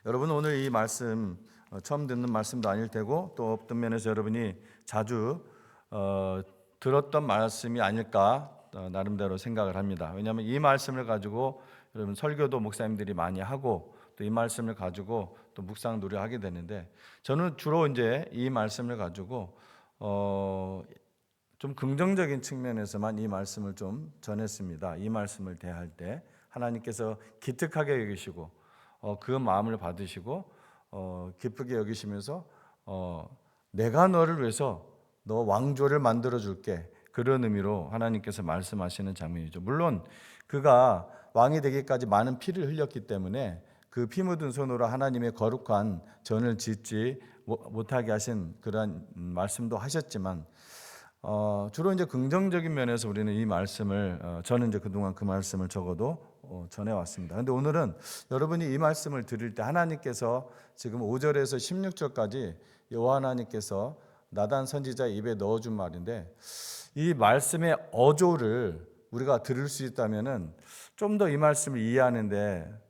여러분 오늘 이 말씀 처음 듣는 말씀도 아닐 테고 또 어떤 면에서 여러분이 자주 들었던 말씀이 아닐까 나름대로 생각을 합니다. 왜냐하면 이 말씀을 가지고 여러분 설교도 목사님들이 많이 하고 또 이 말씀을 가지고 또 묵상도를 하게 되는데 저는 주로 이제 이 말씀을 가지고 좀 긍정적인 측면에서만 이 말씀을 좀 전했습니다. 이 말씀을 대할 때 하나님께서 기특하게 여기시고 그 마음을 받으시고 기쁘게 여기시면서 내가 너를 위해서 너 왕조를 만들어 줄게, 그런 의미로 하나님께서 말씀하시는 장면이죠. 물론 그가 왕이 되기까지 많은 피를 흘렸기 때문에 그 피 묻은 손으로 하나님의 거룩한 전을 짓지 못하게 하신 그러한 말씀도 하셨지만 주로 이제 긍정적인 면에서 우리는 이 말씀을 저는 이제 그동안 그 말씀을 적어도 전해왔습니다. 그런데 오늘은 여러분이 이 말씀을 들을 때 하나님께서 지금 5절에서 16절까지 여호와 하나님께서 나단 선지자 입에 넣어준 말인데 이 말씀의 어조를 우리가 들을 수 있다면은 좀 더 이 말씀을 이해하는데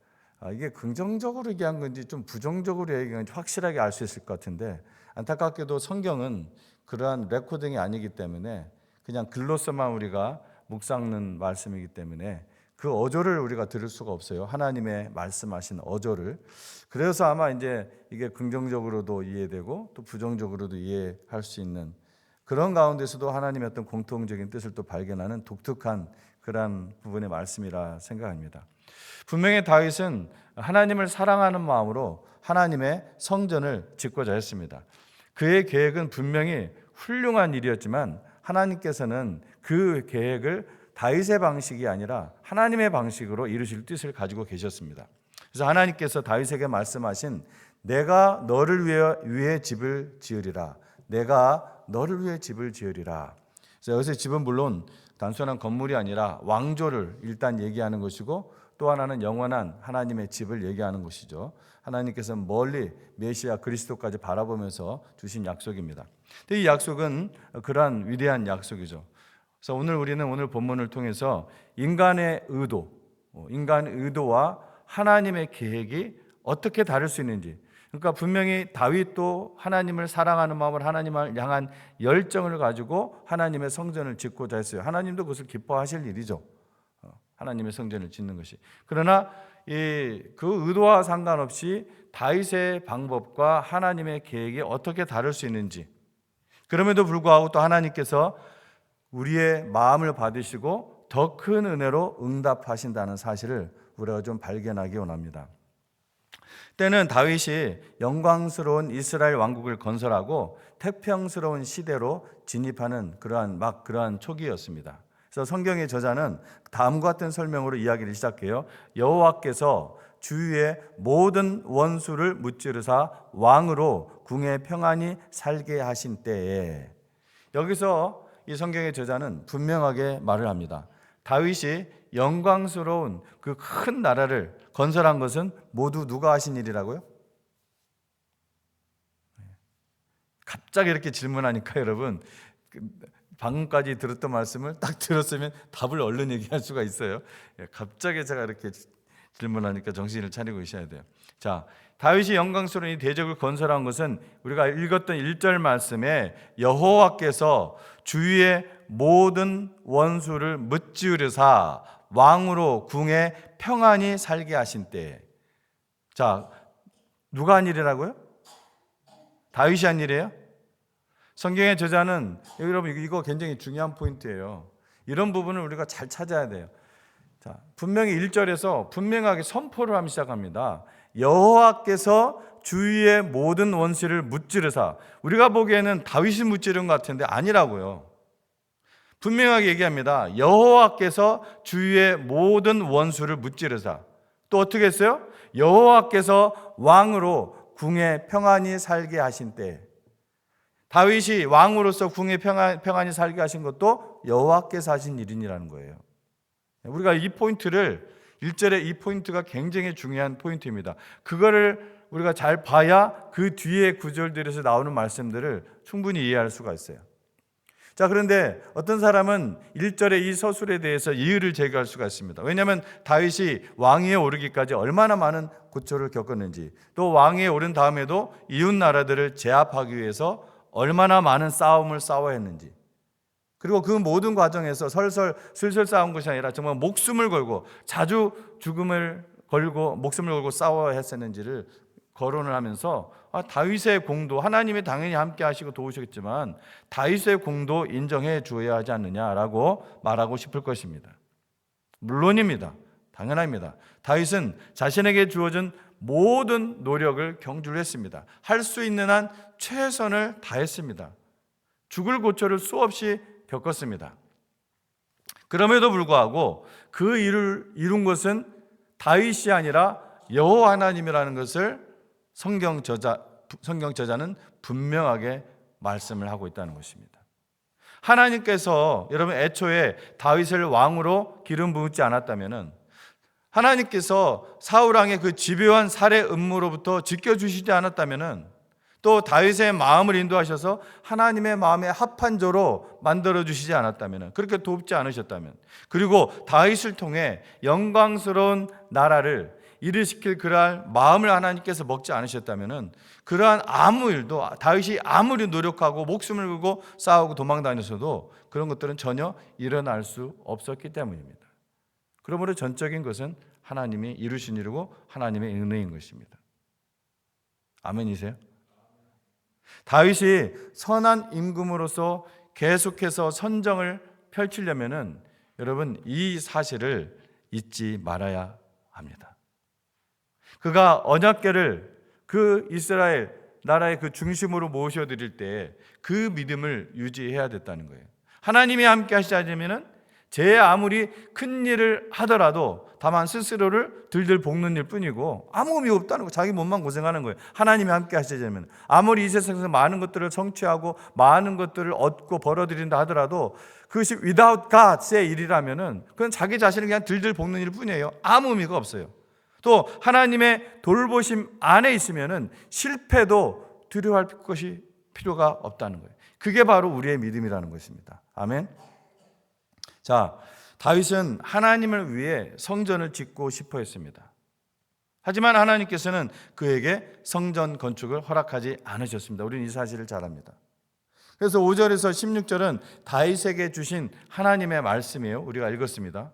이게 긍정적으로 얘기한 건지 좀 부정적으로 얘기한 건지 확실하게 알 수 있을 것 같은데 안타깝게도 성경은 그러한 레코딩이 아니기 때문에 그냥 글로서만 우리가 묵상는 말씀이기 때문에 그 어조를 우리가 들을 수가 없어요. 하나님의 말씀하신 어조를. 그래서 아마 이제 이게 긍정적으로도 이해되고 또 부정적으로도 이해할 수 있는 그런 가운데서도 하나님의 어떤 공통적인 뜻을 또 발견하는 독특한 그러한 부분의 말씀이라 생각합니다. 분명히 다윗은 하나님을 사랑하는 마음으로 하나님의 성전을 짓고자 했습니다. 그의 계획은 분명히 훌륭한 일이었지만 하나님께서는 그 계획을 다윗의 방식이 아니라 하나님의 방식으로 이루실 뜻을 가지고 계셨습니다. 그래서 하나님께서 다윗에게 말씀하신 내가 너를 위해 집을 지으리라. 내가 너를 위해 집을 지으리라. 그래서 여기서 집은 물론 단순한 건물이 아니라 왕조를 일단 얘기하는 것이고 또 하나는 영원한 하나님의 집을 얘기하는 것이죠. 하나님께서 멀리 메시아 그리스도까지 바라보면서 주신 약속입니다. 이 약속은 그러한 위대한 약속이죠. 그래서 우리는 오늘 본문을 통해서 인간의 의도와 하나님의 계획이 어떻게 다를 수 있는지, 그러니까 분명히 다윗도 하나님을 사랑하는 마음을 하나님을 향한 열정을 가지고 하나님의 성전을 짓고자 했어요. 하나님도 그것을 기뻐하실 일이죠. 하나님의 성전을 짓는 것이. 그러나 그 의도와 상관없이 다윗의 방법과 하나님의 계획이 어떻게 다를 수 있는지, 그럼에도 불구하고 또 하나님께서 우리의 마음을 받으시고 더 큰 은혜로 응답하신다는 사실을 우리가 좀 발견하기 원합니다. 때는 다윗이 영광스러운 이스라엘 왕국을 건설하고 태평스러운 시대로 진입하는 그러한 초기였습니다. 그래서 성경의 저자는 다음과 같은 설명으로 이야기를 시작해요. 여호와께서 주위의 모든 원수를 무찌르사 왕으로 궁에 평안히 살게 하신 때에, 여기서 이 성경의 저자는 분명하게 말을 합니다. 다윗이 영광스러운 그 큰 나라를 건설한 것은 모두 누가 하신 일이라고요? 갑자기 이렇게 질문하니까 여러분 방금까지 들었던 말씀을 딱 들었으면 답을 얼른 얘기할 수가 있어요. 갑자기 제가 이렇게 질문하니까 정신을 차리고 있어야 돼요. 자, 다윗이 영광스러운 이 대적을 건설한 것은 우리가 읽었던 1절 말씀에 여호와께서 주위의 모든 원수를 무찌르사 왕으로 궁에 평안히 살게 하신 때. 자, 누가 한 일이라고요? 다윗이 한 일이에요? 성경의 저자는 여러분 이거 굉장히 중요한 포인트예요. 이런 부분을 우리가 잘 찾아야 돼요. 자, 분명히 1절에서 분명하게 선포를 하기 시작합니다. 여호와께서 주위의 모든 원수를 무찌르사. 우리가 보기에는 다윗이 무찌른 것 같은데 아니라고요. 분명하게 얘기합니다. 여호와께서 주위의 모든 원수를 무찌르사. 또 어떻게 했어요? 여호와께서 왕으로 궁에 평안히 살게 하신 때. 다윗이 왕으로서 궁에 평안히 살게 하신 것도 여호와께서 하신 일이라는 거예요. 우리가 이 포인트를 1절에 이 포인트가 굉장히 중요한 포인트입니다. 그거를 우리가 잘 봐야 그 뒤에 구절들에서 나오는 말씀들을 충분히 이해할 수가 있어요. 자, 그런데 어떤 사람은 1절의 이 서술에 대해서 이의를 제기할 수가 있습니다. 왜냐하면 다윗이 왕위에 오르기까지 얼마나 많은 고초를 겪었는지, 또 왕위에 오른 다음에도 이웃 나라들을 제압하기 위해서 얼마나 많은 싸움을 싸워야 했는지, 그리고 그 모든 과정에서 슬슬 싸운 것이 아니라 정말 목숨을 걸고, 자주 목숨을 걸고 싸워야 했었는지를 거론을 하면서 다윗의 공도, 하나님이 당연히 함께 하시고 도우셨겠지만 다윗의 공도 인정해 주어야 하지 않느냐라고 말하고 싶을 것입니다. 물론입니다. 당연합니다. 다윗은 자신에게 주어진 모든 노력을 경주를 했습니다. 할 수 있는 한 최선을 다했습니다. 죽을 고초를 수없이 겪었습니다. 그럼에도 불구하고 그 일을 이룬 것은 다윗이 아니라 여호와 하나님이라는 것을 성경 저자는 분명하게 말씀을 하고 있다는 것입니다. 하나님께서 여러분 애초에 다윗을 왕으로 기름 부으지 않았다면, 하나님께서 사울 왕의 그 집요한 살해 음모로부터 지켜주시지 않았다면, 또 다윗의 마음을 인도하셔서 하나님의 마음에 합한 조로 만들어 주시지 않았다면, 그렇게 돕지 않으셨다면, 그리고 다윗을 통해 영광스러운 나라를 일으키실 그러한 마음을 하나님께서 먹지 않으셨다면, 그러한 아무 일도, 다윗이 아무리 노력하고 목숨을 걸고 싸우고 도망다녔어도 그런 것들은 전혀 일어날 수 없었기 때문입니다. 그러므로 전적인 것은 하나님이 이루신 일이고 하나님의 은혜인 것입니다. 아멘이세요? 다윗이 선한 임금으로서 계속해서 선정을 펼치려면은 여러분 이 사실을 잊지 말아야 합니다. 그가 언약궤를 그 이스라엘 나라의 그 중심으로 모셔드릴 때 그 믿음을 유지해야 됐다는 거예요. 하나님이 함께 하시지 않으면은 제 아무리 큰 일을 하더라도 다만 스스로를 들들 볶는 일 뿐이고 아무 의미 없다는 거, 자기 몸만 고생하는 거예요. 하나님이 함께 하시자면 아무리 이 세상에서 많은 것들을 성취하고 많은 것들을 얻고 벌어들인다 하더라도 그것이 without God의 일이라면은 그건 자기 자신을 그냥 들들 볶는 일 뿐이에요. 아무 의미가 없어요. 또 하나님의 돌보심 안에 있으면은 실패도 두려워할 것이 필요가 없다는 거예요. 그게 바로 우리의 믿음이라는 것입니다. 아멘. 자, 다윗은 하나님을 위해 성전을 짓고 싶어 했습니다. 하지만 하나님께서는 그에게 성전 건축을 허락하지 않으셨습니다. 우리는 이 사실을 잘 압니다. 그래서 5절에서 16절은 다윗에게 주신 하나님의 말씀이에요. 우리가 읽었습니다.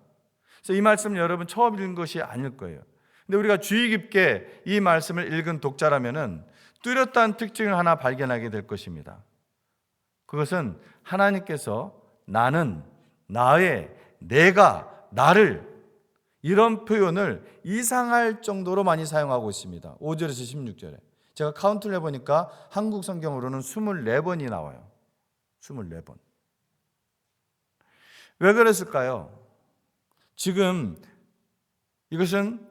그래서 이 말씀 여러분 처음 읽은 것이 아닐 거예요. 근데 우리가 주의 깊게 이 말씀을 읽은 독자라면은 뚜렷한 특징을 하나 발견하게 될 것입니다. 그것은 하나님께서 나는, 나의, 내가, 나를, 이런 표현을 이상할 정도로 많이 사용하고 있습니다. 5절에서 16절에 제가 카운트를 해보니까 한국 성경으로는 24번이 나와요. 24번. 왜 그랬을까요? 지금 이것은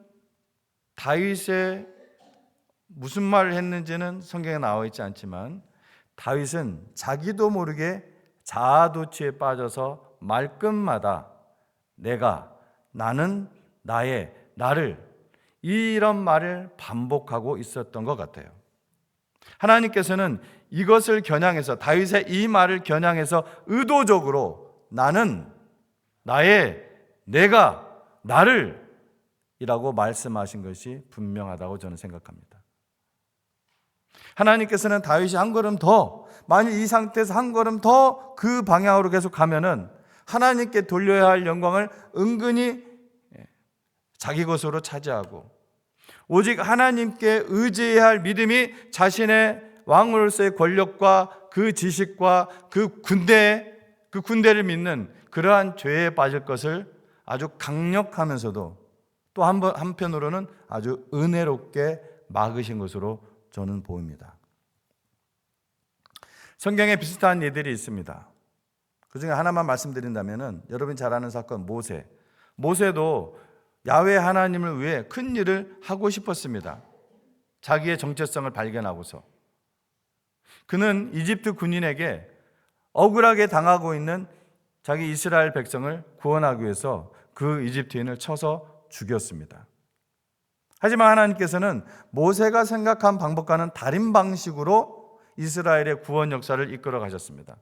다윗의 무슨 말을 했는지는 성경에 나와 있지 않지만 다윗은 자기도 모르게 자아도취에 빠져서 말끝마다 내가, 나는, 나의, 나를, 이런 말을 반복하고 있었던 것 같아요. 하나님께서는 이것을 겨냥해서, 다윗의 이 말을 겨냥해서 의도적으로 나는, 나의, 내가, 나를 이라고 말씀하신 것이 분명하다고 저는 생각합니다. 하나님께서는 다윗이 한 걸음 더, 만약 이 상태에서 한 걸음 더 그 방향으로 계속 가면은 하나님께 돌려야 할 영광을 은근히 자기 것으로 차지하고 오직 하나님께 의지해야 할 믿음이 자신의 왕으로서의 권력과 그 지식과 그 군대를 믿는 그러한 죄에 빠질 것을 아주 강력하면서도 또 한편으로는 아주 은혜롭게 막으신 것으로 저는 보입니다. 성경에 비슷한 예들이 있습니다. 그 중에 하나만 말씀드린다면 여러분이 잘 아는 사건 모세도 야훼 하나님을 위해 큰 일을 하고 싶었습니다. 자기의 정체성을 발견하고서 그는 이집트 군인에게 억울하게 당하고 있는 자기 이스라엘 백성을 구원하기 위해서 그 이집트인을 쳐서 죽였습니다. 하지만 하나님께서는 모세가 생각한 방법과는 다른 방식으로 이스라엘의 구원 역사를 이끌어 가셨습니다.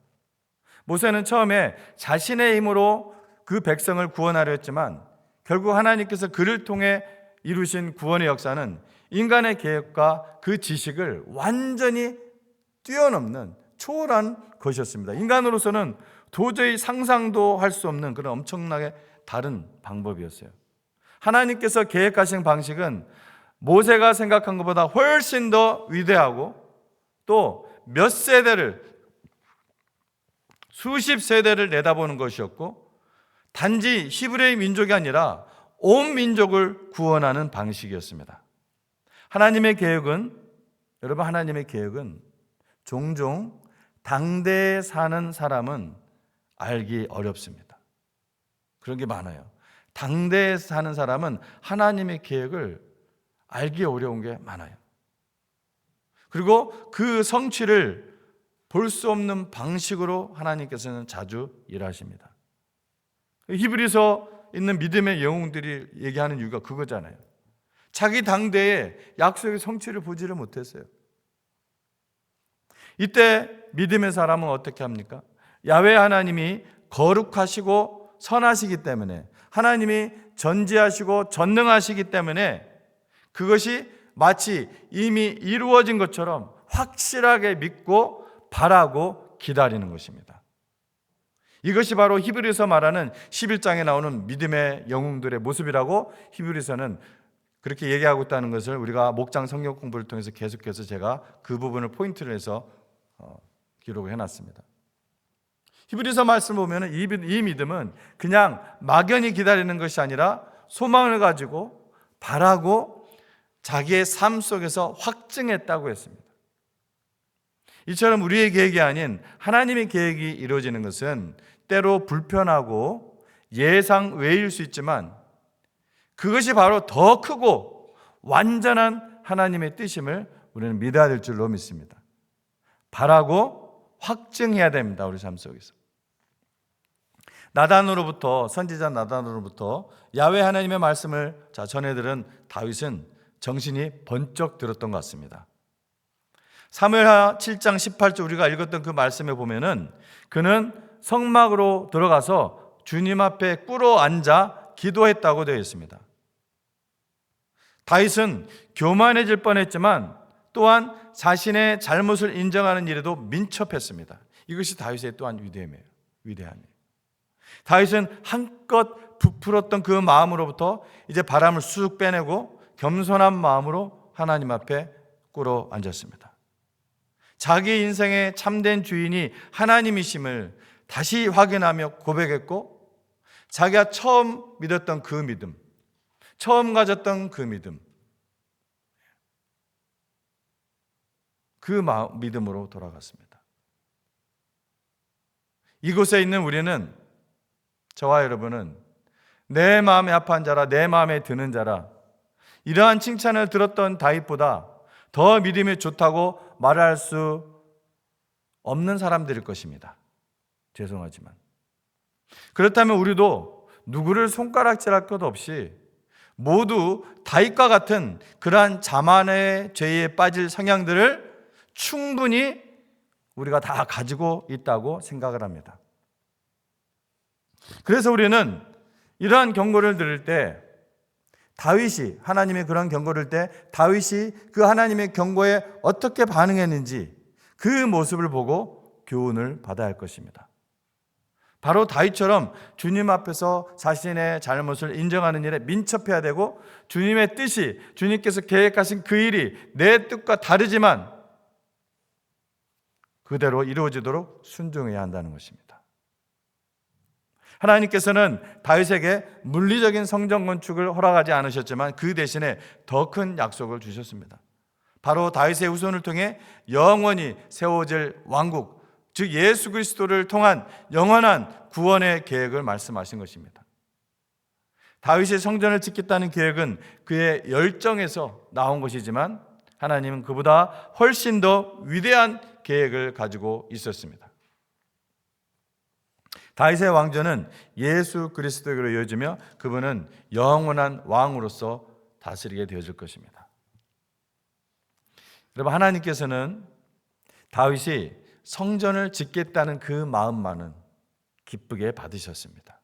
모세는 처음에 자신의 힘으로 그 백성을 구원하려 했지만 결국 하나님께서 그를 통해 이루신 구원의 역사는 인간의 계획과 그 지식을 완전히 뛰어넘는 초월한 것이었습니다. 인간으로서는 도저히 상상도 할 수 없는 그런 엄청나게 다른 방법이었어요. 하나님께서 계획하신 방식은 모세가 생각한 것보다 훨씬 더 위대하고 또 몇 세대를, 수십 세대를 내다보는 것이었고 단지 히브리 민족이 아니라 온 민족을 구원하는 방식이었습니다. 하나님의 계획은, 여러분, 하나님의 계획은 종종 당대에 사는 사람은 알기 어렵습니다. 그런 게 많아요. 당대에 사는 사람은 하나님의 계획을 알기 어려운 게 많아요. 그리고 그 성취를 볼 수 없는 방식으로 하나님께서는 자주 일하십니다. 히브리서 있는 믿음의 영웅들이 얘기하는 이유가 그거잖아요. 자기 당대에 약속의 성취를 보지를 못했어요. 이때 믿음의 사람은 어떻게 합니까? 야훼 하나님이 거룩하시고 선하시기 때문에, 하나님이 전지하시고 전능하시기 때문에 그것이 마치 이미 이루어진 것처럼 확실하게 믿고 바라고 기다리는 것입니다. 이것이 바로 히브리서 말하는 11장에 나오는 믿음의 영웅들의 모습이라고 히브리서는 그렇게 얘기하고 있다는 것을 우리가 목장 성경 공부를 통해서 계속해서 제가 그 부분을 포인트를 해서 기록을 해놨습니다. 히브리서 말씀을 보면 이 믿음은 그냥 막연히 기다리는 것이 아니라 소망을 가지고 바라고 자기의 삶 속에서 확증했다고 했습니다. 이처럼 우리의 계획이 아닌 하나님의 계획이 이루어지는 것은 때로 불편하고 예상 외일 수 있지만 그것이 바로 더 크고 완전한 하나님의 뜻임을 우리는 믿어야 될 줄로 믿습니다. 바라고 확증해야 됩니다. 우리 삶 속에서. 나단으로부터, 선지자 나단으로부터 야훼 하나님의 말씀을 전해 들은 다윗은 정신이 번쩍 들었던 것 같습니다. 사무엘하 7장 18절 우리가 읽었던 그 말씀에 보면은 그는 성막으로 들어가서 주님 앞에 꿇어 앉아 기도했다고 되어 있습니다. 다윗은 교만해질 뻔했지만 또한 자신의 잘못을 인정하는 일에도 민첩했습니다. 이것이 다윗의 또한 위대함이에요. 다윗은 한껏 부풀었던 그 마음으로부터 이제 바람을 쑥 빼내고 겸손한 마음으로 하나님 앞에 꿇어 앉았습니다. 자기 인생의 참된 주인이 하나님이심을 다시 확인하며 고백했고 자기가 처음 믿었던 그 믿음, 처음 가졌던 그 믿음, 그 믿음으로 돌아갔습니다. 이곳에 있는 우리는, 저와 여러분은 내 마음에 합한 자라, 내 마음에 드는 자라, 이러한 칭찬을 들었던 다윗보다 더 믿음이 좋다고 말할 수 없는 사람들일 것입니다. 죄송하지만. 그렇다면 우리도 누구를 손가락질할 것 없이 모두 다윗과 같은 그러한 자만의 죄에 빠질 성향들을 충분히 우리가 다 가지고 있다고 생각을 합니다. 그래서 우리는 이러한 경고를 들을 때 다윗이, 하나님의 그런 경고를 때 다윗이 그 하나님의 경고에 어떻게 반응했는지 그 모습을 보고 교훈을 받아야 할 것입니다. 바로 다윗처럼 주님 앞에서 자신의 잘못을 인정하는 일에 민첩해야 되고 주님의 뜻이, 주님께서 계획하신 그 일이 내 뜻과 다르지만 그대로 이루어지도록 순종해야 한다는 것입니다. 하나님께서는 다윗에게 물리적인 성전 건축을 허락하지 않으셨지만 그 대신에 더 큰 약속을 주셨습니다. 바로 다윗의 후손을 통해 영원히 세워질 왕국, 즉 예수 그리스도를 통한 영원한 구원의 계획을 말씀하신 것입니다. 다윗의 성전을 짓겠다는 계획은 그의 열정에서 나온 것이지만 하나님은 그보다 훨씬 더 위대한 계획을 가지고 있었습니다. 다윗의 왕조는 예수 그리스도로 이어지며 그분은 영원한 왕으로서 다스리게 되어질 것입니다. 여러분, 하나님께서는 다윗이 성전을 짓겠다는 그 마음만은 기쁘게 받으셨습니다.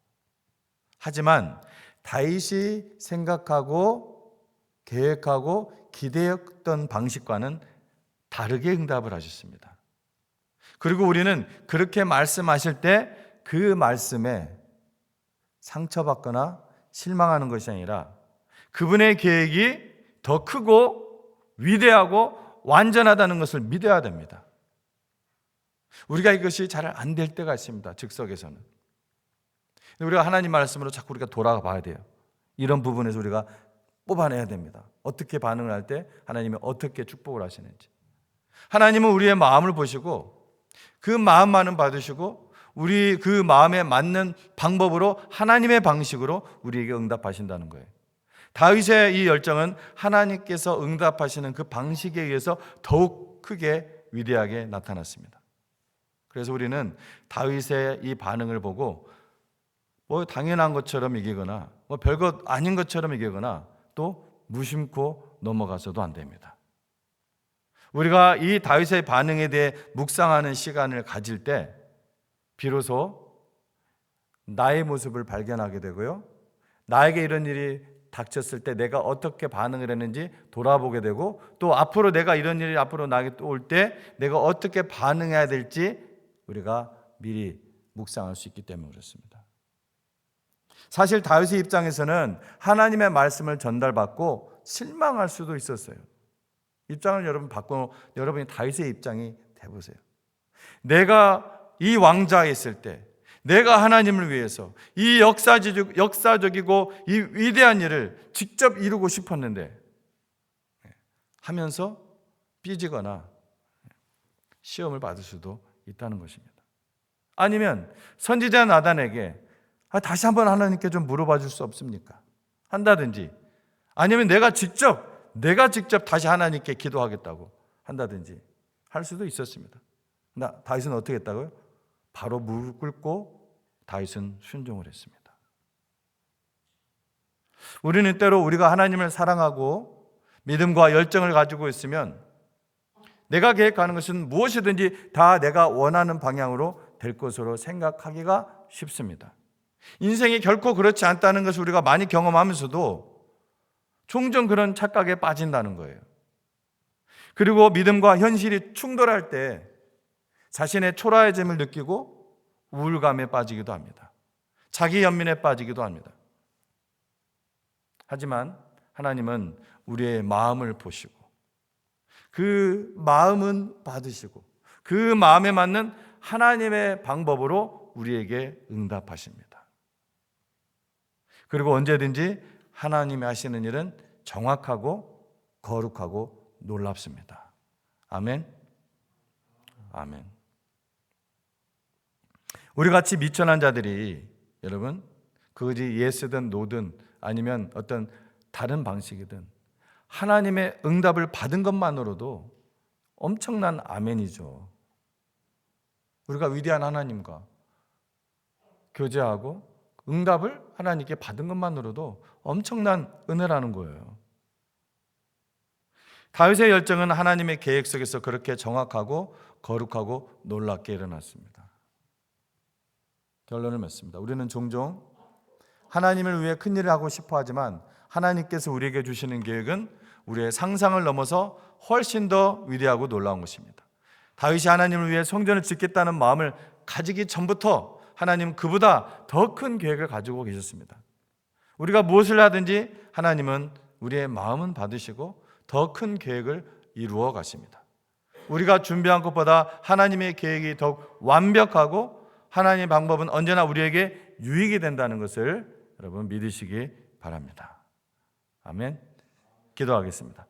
하지만 다윗이 생각하고 계획하고 기대했던 방식과는 다르게 응답을 하셨습니다. 그리고 우리는 그렇게 말씀하실 때 그 말씀에 상처받거나 실망하는 것이 아니라 그분의 계획이 더 크고 위대하고 완전하다는 것을 믿어야 됩니다. 우리가 이것이 잘 안 될 때가 있습니다. 즉석에서는. 우리가 하나님 말씀으로 자꾸 우리가 돌아가 봐야 돼요. 이런 부분에서 우리가 뽑아내야 됩니다. 어떻게 반응을 할 때 하나님이 어떻게 축복을 하시는지. 하나님은 우리의 마음을 보시고 그 마음만은 받으시고 우리 그 마음에 맞는 방법으로 하나님의 방식으로 우리에게 응답하신다는 거예요. 다윗의 이 열정은 하나님께서 응답하시는 그 방식에 의해서 더욱 크게 위대하게 나타났습니다. 그래서 우리는 다윗의 이 반응을 보고 뭐 당연한 것처럼 이기거나 뭐 별것 아닌 것처럼 이기거나 또 무심코 넘어가서도 안 됩니다. 우리가 이 다윗의 반응에 대해 묵상하는 시간을 가질 때 비로소 나의 모습을 발견하게 되고요. 나에게 이런 일이 닥쳤을 때 내가 어떻게 반응을 했는지 돌아보게 되고 또 앞으로 내가 이런 일이 앞으로 나에게 또 올 때 내가 어떻게 반응해야 될지 우리가 미리 묵상할 수 있기 때문에 그렇습니다. 사실 다윗의 입장에서는 하나님의 말씀을 전달받고 실망할 수도 있었어요. 입장을 여러분 바꿔 여러분이 다윗의 입장이 돼보세요. 내가 이 왕자에 있을 때 내가 하나님을 위해서 이 역사적이고 이 위대한 일을 직접 이루고 싶었는데 하면서 삐지거나 시험을 받을 수도 있다는 것입니다. 아니면 선지자 나단에게 다시 한번 하나님께 좀 물어봐 줄 수 없습니까? 한다든지 아니면 내가 직접 다시 하나님께 기도하겠다고 한다든지 할 수도 있었습니다. 다윗은 어떻게 했다고요? 바로 무릎 꿇고 다윗은 순종을 했습니다. 우리는 때로 우리가 하나님을 사랑하고 믿음과 열정을 가지고 있으면 내가 계획하는 것은 무엇이든지 다 내가 원하는 방향으로 될 것으로 생각하기가 쉽습니다. 인생이 결코 그렇지 않다는 것을 우리가 많이 경험하면서도 종종 그런 착각에 빠진다는 거예요. 그리고 믿음과 현실이 충돌할 때 자신의 초라해짐을 느끼고 우울감에 빠지기도 합니다. 자기 연민에 빠지기도 합니다. 하지만 하나님은 우리의 마음을 보시고 그 마음은 받으시고 그 마음에 맞는 하나님의 방법으로 우리에게 응답하십니다. 그리고 언제든지 하나님이 하시는 일은 정확하고 거룩하고 놀랍습니다. 아멘. 아멘. 우리 같이 미천한 자들이 여러분 그것이 예스든 노든 아니면 어떤 다른 방식이든 하나님의 응답을 받은 것만으로도 엄청난 아멘이죠. 우리가 위대한 하나님과 교제하고 응답을 하나님께 받은 것만으로도 엄청난 은혜라는 거예요. 다윗의 열정은 하나님의 계획 속에서 그렇게 정확하고 거룩하고 놀랍게 일어났습니다. 결론을 맺습니다. 우리는 종종 하나님을 위해 큰 일을 하고 싶어 하지만 하나님께서 우리에게 주시는 계획은 우리의 상상을 넘어서 훨씬 더 위대하고 놀라운 것입니다. 다윗이 하나님을 위해 성전을 짓겠다는 마음을 가지기 전부터 하나님은 그보다 더 큰 계획을 가지고 계셨습니다. 우리가 무엇을 하든지 하나님은 우리의 마음은 받으시고 더 큰 계획을 이루어 가십니다. 우리가 준비한 것보다 하나님의 계획이 더욱 완벽하고 하나님의 방법은 언제나 우리에게 유익이 된다는 것을 여러분 믿으시기 바랍니다. 아멘. 기도하겠습니다.